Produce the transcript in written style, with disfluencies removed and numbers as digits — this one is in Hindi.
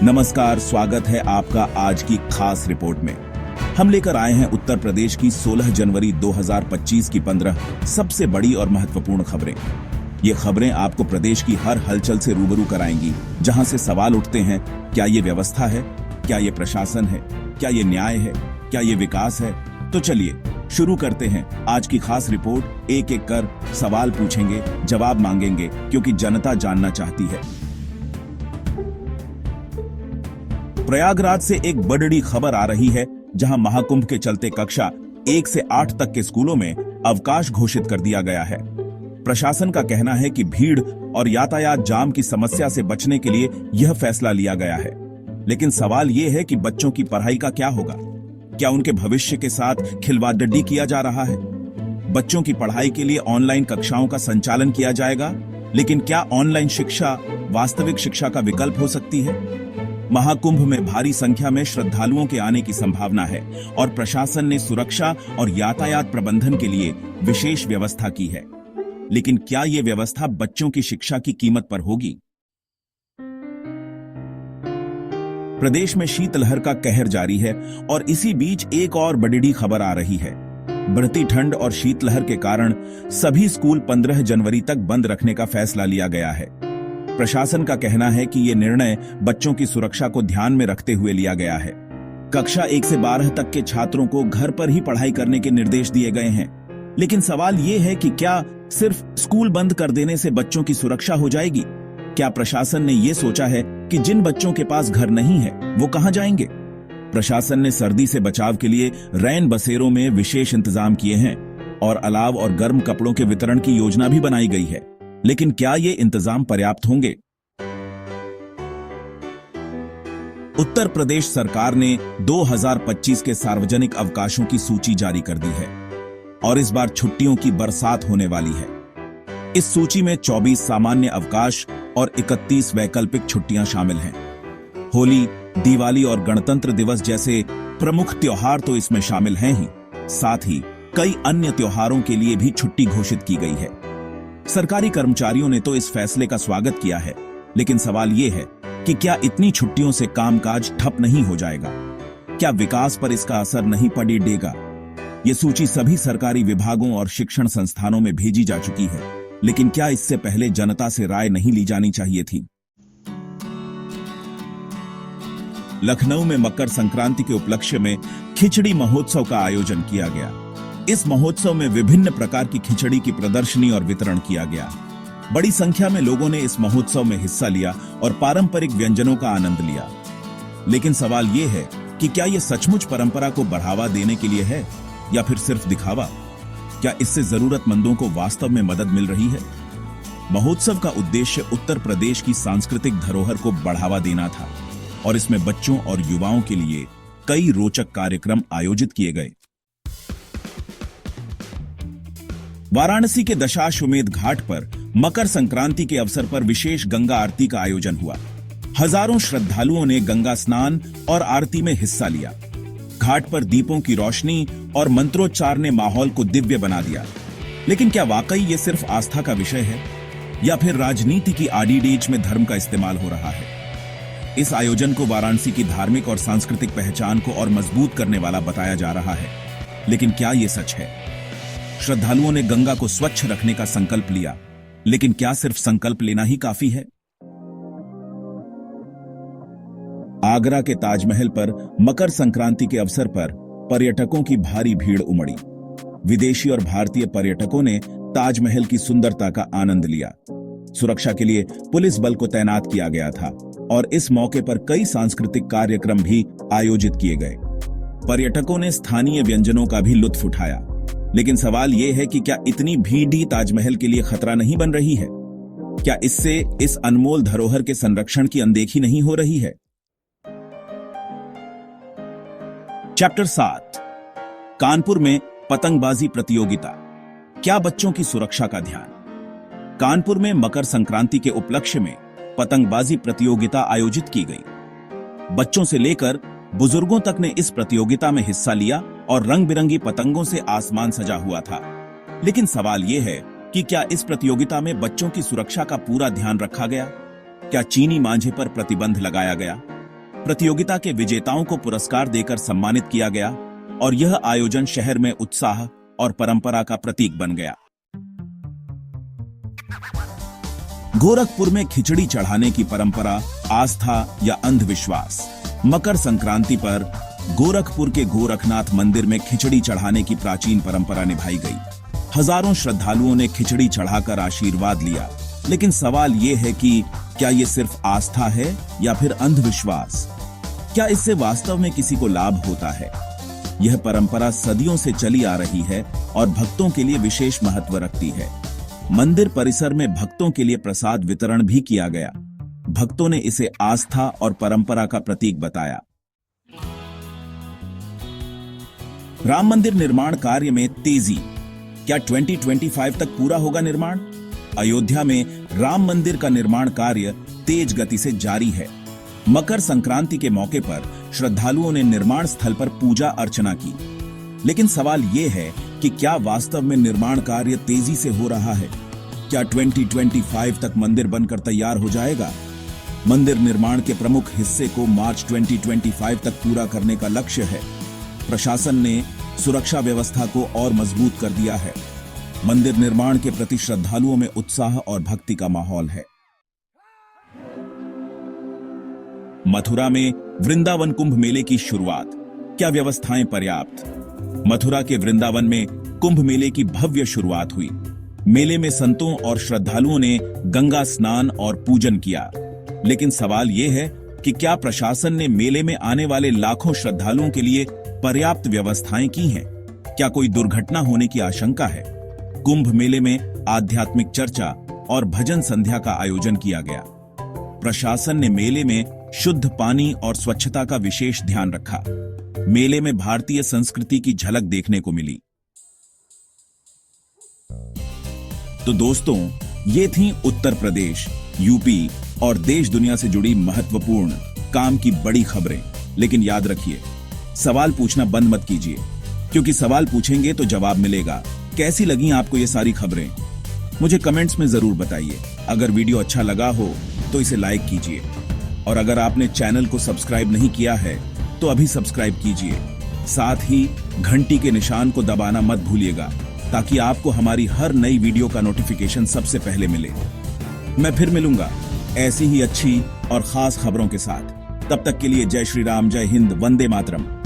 नमस्कार, स्वागत है आपका आज की खास रिपोर्ट में। हम लेकर आए हैं उत्तर प्रदेश की 16 जनवरी 2025 की 15 सबसे बड़ी और महत्वपूर्ण खबरें। ये खबरें आपको प्रदेश की हर हलचल से रूबरू कराएंगी, जहां से सवाल उठते हैं, क्या ये व्यवस्था है, क्या ये प्रशासन है, क्या ये न्याय है, क्या ये विकास है। तो चलिए शुरू करते हैं आज की खास रिपोर्ट। एक एक कर सवाल पूछेंगे, जवाब मांगेंगे, क्योंकि जनता जानना चाहती है। प्रयागराज से एक बड़ी खबर आ रही है, जहां महाकुंभ के चलते कक्षा 1 से 8 तक के स्कूलों में अवकाश घोषित कर दिया गया है। प्रशासन का कहना है कि भीड़ और यातायात जाम की समस्या से बचने के लिए यह फैसला लिया गया है। लेकिन सवाल यह है कि बच्चों की पढ़ाई का क्या होगा? क्या उनके भविष्य के साथ खिलवाड़ किया जा रहा है? बच्चों की पढ़ाई के लिए ऑनलाइन कक्षाओं का संचालन किया जाएगा, लेकिन क्या ऑनलाइन शिक्षा वास्तविक शिक्षा का विकल्प हो सकती है? महाकुंभ में भारी संख्या में श्रद्धालुओं के आने की संभावना है और प्रशासन ने सुरक्षा और यातायात प्रबंधन के लिए विशेष व्यवस्था की है। लेकिन क्या यह व्यवस्था बच्चों की शिक्षा की कीमत पर होगी? प्रदेश में शीतलहर का कहर जारी है और इसी बीच एक और बड़ी खबर आ रही है। बढ़ती ठंड और शीतलहर के कारण सभी स्कूल 15 जनवरी तक बंद रखने का फैसला लिया गया है। प्रशासन का कहना है कि यह निर्णय बच्चों की सुरक्षा को ध्यान में रखते हुए लिया गया है। कक्षा 1 से 12 तक के छात्रों को घर पर ही पढ़ाई करने के निर्देश दिए गए हैं। लेकिन सवाल यह है कि क्या सिर्फ स्कूल बंद कर देने से बच्चों की सुरक्षा हो जाएगी? क्या प्रशासन ने यह सोचा है कि जिन बच्चों के पास घर नहीं है वो कहां जाएंगे? प्रशासन ने सर्दी से बचाव के लिए रैन बसेरों में विशेष इंतजाम किए हैं और अलाव और गर्म कपड़ों के वितरण की योजना भी बनाई गई है। लेकिन क्या ये इंतजाम पर्याप्त होंगे? उत्तर प्रदेश सरकार ने 2025 के सार्वजनिक अवकाशों की सूची जारी कर दी है और इस बार छुट्टियों की बरसात होने वाली है। इस सूची में 24 सामान्य अवकाश और 31 वैकल्पिक छुट्टियां शामिल हैं। होली, दिवाली और गणतंत्र दिवस जैसे प्रमुख त्योहार तो इसमें शामिल हैं ही, साथ ही कई अन्य त्योहारों के लिए भी छुट्टी घोषित की गई है। सरकारी कर्मचारियों ने तो इस फैसले का स्वागत किया है, लेकिन सवाल यह है कि क्या इतनी छुट्टियों से कामकाज ठप नहीं हो जाएगा? क्या विकास पर इसका असर नहीं पड़ेगा? यह सूची सभी सरकारी विभागों और शिक्षण संस्थानों में भेजी जा चुकी है, लेकिन क्या इससे पहले जनता से राय नहीं ली जानी चाहिए थी? लखनऊ में मकर संक्रांति के उपलक्ष्य में खिचड़ी महोत्सव का आयोजन किया गया। इस महोत्सव में विभिन्न प्रकार की खिचड़ी की प्रदर्शनी और वितरण किया गया। बड़ी संख्या में लोगों ने इस महोत्सव में हिस्सा लिया और पारंपरिक व्यंजनों का आनंद लिया। लेकिन सवाल यह है कि क्या यह सचमुच परंपरा को बढ़ावा देने के लिए है या फिर सिर्फ दिखावा? क्या इससे जरूरतमंदों को वास्तव में मदद मिल रही है? महोत्सव का उद्देश्य उत्तर प्रदेश की सांस्कृतिक धरोहर को बढ़ावा देना था और इसमें बच्चों और युवाओं के लिए कई रोचक कार्यक्रम आयोजित किए गए। वाराणसी के दशाश्वमेध घाट पर मकर संक्रांति के अवसर पर विशेष गंगा आरती का आयोजन हुआ। हजारों श्रद्धालुओं ने गंगा स्नान और आरती में हिस्सा लिया। घाट पर दीपों की रोशनी और मंत्रोच्चार ने माहौल को दिव्य बना दिया। लेकिन क्या वाकई ये सिर्फ आस्था का विषय है या फिर राजनीति की आड़ीडेच में धर्म का इस्तेमाल हो रहा है? इस आयोजन को वाराणसी की धार्मिक और सांस्कृतिक पहचान को और मजबूत करने वाला बताया जा रहा है। लेकिन क्या ये सच है? श्रद्धालुओं ने गंगा को स्वच्छ रखने का संकल्प लिया, लेकिन क्या सिर्फ संकल्प लेना ही काफी है? आगरा के ताजमहल पर मकर संक्रांति के अवसर पर पर्यटकों की भारी भीड़ उमड़ी। विदेशी और भारतीय पर्यटकों ने ताजमहल की सुंदरता का आनंद लिया। सुरक्षा के लिए पुलिस बल को तैनात किया गया था और इस मौके पर कई सांस्कृतिक कार्यक्रम भी आयोजित किए गए। पर्यटकों ने स्थानीय व्यंजनों का भी लुत्फ उठाया। लेकिन सवाल यह है कि क्या इतनी भीड़ ही ताजमहल के लिए खतरा नहीं बन रही है? क्या इससे इस अनमोल धरोहर के संरक्षण की अनदेखी नहीं हो रही है? चैप्टर 7, कानपुर में पतंगबाजी प्रतियोगिता, क्या बच्चों की सुरक्षा का ध्यान? कानपुर में मकर संक्रांति के उपलक्ष्य में पतंगबाजी प्रतियोगिता आयोजित की गई। बच्चों से लेकर बुजुर्गों तक ने इस प्रतियोगिता में हिस्सा लिया और रंग बिरंगी पतंगों से आसमान सजा हुआ था। लेकिन सवाल यह है कि क्या इस प्रतियोगिता में बच्चों की सुरक्षा का पूरा ध्यान रखा गया? क्या चीनी मांझे पर प्रतिबंध लगाया गया? प्रतियोगिता के विजेताओं को पुरस्कार देकर सम्मानित किया गया और यह आयोजन शहर में उत्साह और परंपरा का प्रतीक बन गया। गोरखपुर में खिचड़ी चढ़ाने की परंपरा, आस्था या अंधविश्वास। मकर संक्रांति पर गोरखपुर के गोरखनाथ मंदिर में खिचड़ी चढ़ाने की प्राचीन परंपरा निभाई गई। हजारों श्रद्धालुओं ने खिचड़ी चढ़ाकर आशीर्वाद लिया। लेकिन सवाल यह है कि क्या यह सिर्फ आस्था है या फिर अंधविश्वास? क्या इससे वास्तव में किसी को लाभ होता है? यह परंपरा सदियों से चली आ रही है और भक्तों के लिए विशेष महत्व रखती है। मंदिर परिसर में भक्तों के लिए प्रसाद वितरण भी किया गया। भक्तों ने इसे आस्था और परंपरा का प्रतीक बताया। राम मंदिर निर्माण कार्य में तेजी। क्या 2025 तक पूरा होगा निर्माण? अयोध्या में राम मंदिर का निर्माण कार्य तेज गति से जारी है। मकर संक्रांति के मौके पर श्रद्धालुओं ने निर्माण स्थल पर पूजा अर्चना की। लेकिन सवाल यह है कि क्या वास्तव में निर्माण कार्य तेजी से हो रहा है? क्या 2025 तक मंदिर बनकर तैयार हो जाएगा? मंदिर निर्माण के प्रमुख हिस्से को मार्च 2025 तक पूरा करने का लक्ष्य है। प्रशासन ने सुरक्षा व्यवस्था को और मजबूत कर दिया है। मंदिर निर्माण के प्रति श्रद्धालुओं में उत्साह और भक्ति का माहौल है। मथुरा में वृंदावन कुंभ मेले की शुरुआत। क्या व्यवस्थाएं पर्याप्त? मथुरा के वृंदावन में कुंभ मेले की भव्य शुरुआत हुई। मेले में संतों और श्रद्धालुओं ने गंगा स्नान और पूजन किया। लेकिन सवाल यह है कि क्या प्रशासन ने मेले में आने वाले लाखों श्रद्धालुओं के लिए पर्याप्त व्यवस्थाएं की हैं? क्या कोई दुर्घटना होने की आशंका है? कुंभ मेले में आध्यात्मिक चर्चा और भजन संध्या का आयोजन किया गया। प्रशासन ने मेले में शुद्ध पानी और स्वच्छता का विशेष ध्यान रखा। मेले में भारतीय संस्कृति की झलक देखने को मिली। तो दोस्तों, ये थी उत्तर प्रदेश, यूपी और देश दुनिया से जुड़ी महत्वपूर्ण काम की बड़ी खबरें। लेकिन याद रखिए, सवाल पूछना बंद मत कीजिए, क्योंकि सवाल पूछेंगे तो जवाब मिलेगा। कैसी लगी आपको ये सारी खबरें? मुझे कमेंट्स में जरूर बताइए। अगर वीडियो अच्छा लगा हो तो इसे लाइक कीजिए और अगर आपने चैनल को सब्सक्राइब नहीं किया है तो अभी सब्सक्राइब कीजिए। साथ ही घंटी के निशान को दबाना मत भूलिएगा ताकि आपको हमारी हर नई वीडियो का नोटिफिकेशन सबसे पहले मिले। मैं फिर मिलूंगा ऐसी ही अच्छी और खास खबरों के साथ। तब तक के लिए जय श्री राम, जय हिंद, वंदे मातरम।